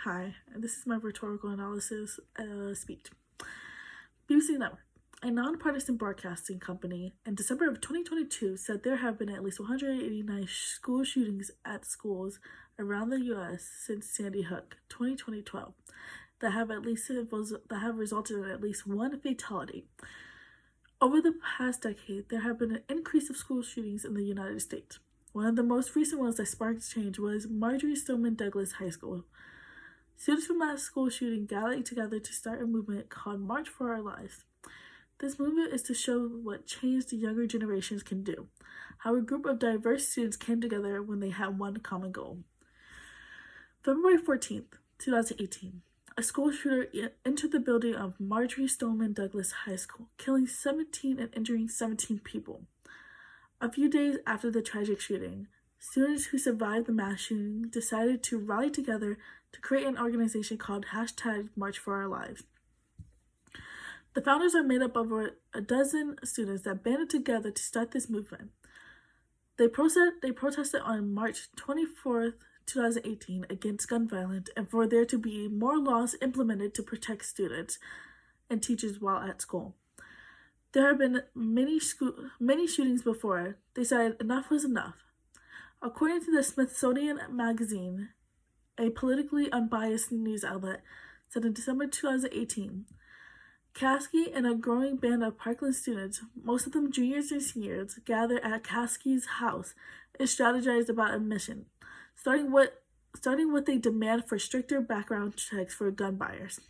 Hi, this is my rhetorical analysis speech. BBC Network, a nonpartisan broadcasting company, in December of 2022 said there have been at least 189 school shootings at schools around the U.S. since Sandy Hook 2012 that have resulted in at least one fatality. Over the past decade, there have been an increase of school shootings in the United States. One of the most recent ones that sparked change was Marjory Stoneman Douglas High School. Students from that school shooting gathered together to start a movement called March for Our Lives. This movement is to show what change the younger generations can do, how a group of diverse students came together when they had one common goal. February 14th, 2018, a school shooter entered the building of Marjory Stoneman Douglas High School, killing 17 and injuring 17 people. A few days after the tragic shooting, students who survived the mass shooting decided to rally together to create an organization called #MarchForOurLives. The founders are made up of over a dozen students that banded together to start this movement. They protested on March 24th, 2018 against gun violence and for there to be more laws implemented to protect students and teachers while at school. There have been many shootings before. They said enough was enough. According to the Smithsonian Magazine, a politically unbiased news outlet, said in December 2018, Caskey and a growing band of Parkland students, most of them juniors and seniors, gathered at Caskey's house and strategized about a mission, starting what they demand for stricter background checks for gun buyers.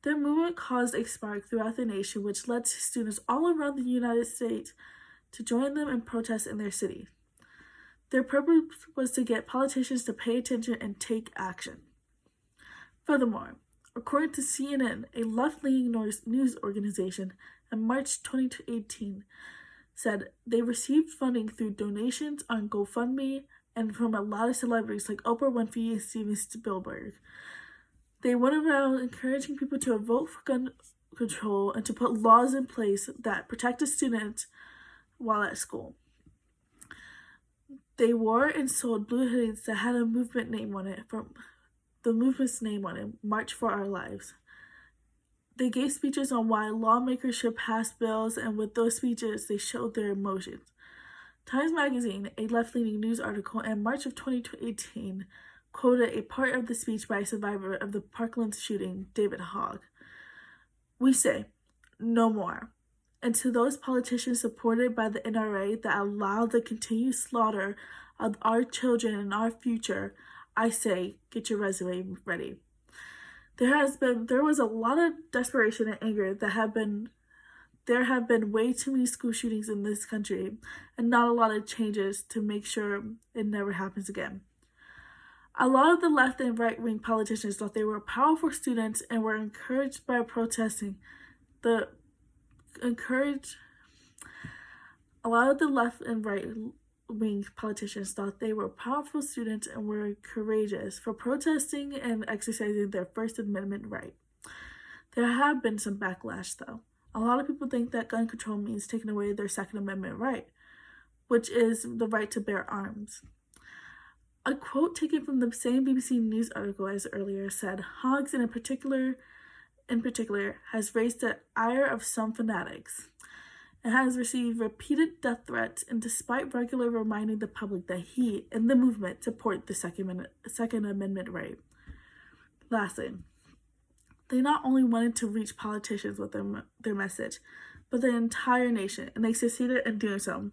Their movement caused a spark throughout the nation, which led to students all around the United States to join them in protests in their city. Their purpose was to get politicians to pay attention and take action. Furthermore, according to CNN, a left-leaning news organization, in March 2018, said they received funding through donations on GoFundMe and from a lot of celebrities like Oprah Winfrey and Steven Spielberg. They went around encouraging people to vote for gun control and to put laws in place that protected students while at school. They wore and sold blue hoodies that had a movement name on it, March for Our Lives. They gave speeches on why lawmakers should pass bills, and with those speeches, they showed their emotions. Times Magazine, a left-leaning news article in March of 2018, quoted a part of the speech by a survivor of the Parkland shooting, David Hogg. We say, no more. And to those politicians supported by the NRA that allow the continued slaughter of our children and our future, I say, get your resume ready. There was a lot of desperation and anger there have been way too many school shootings in this country and not a lot of changes to make sure it never happens again. A lot of the left and right-wing politicians thought they were powerful students and were encouraged by protesting. A lot of the left and right-wing politicians thought they were powerful students and were courageous for protesting and exercising their First Amendment right. There have been some backlash, though. A lot of people think that gun control means taking away their Second Amendment right, which is the right to bear arms. A quote taken from the same BBC News article as earlier said, Hoggs in particular has raised the ire of some fanatics and has received repeated death threats, and despite regularly reminding the public that he and the movement support the Second Amendment right. Lastly, they not only wanted to reach politicians with their message, but the entire nation, and they succeeded in doing so.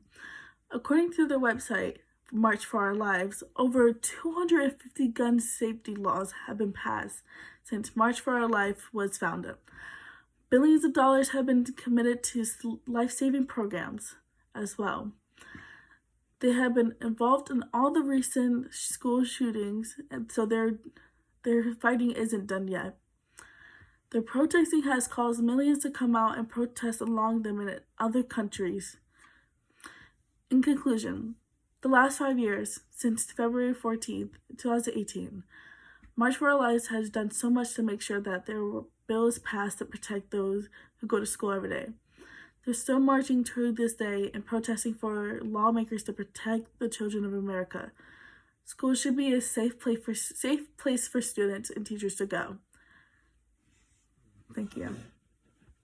According to their website, March for Our Lives, over 250 gun safety laws have been passed since March for Our Life was founded. Billions of dollars have been committed to life-saving programs as well. They have been involved in all the recent school shootings, and so their fighting isn't done yet. Their protesting has caused millions to come out and protest along them in other countries. In conclusion, the last 5 years, since February 14th, 2018, March for Our Lives has done so much to make sure that there were bills passed to protect those who go to school every day. They're still marching to this day and protesting for lawmakers to protect the children of America. School should be a safe place for students and teachers to go. Thank you.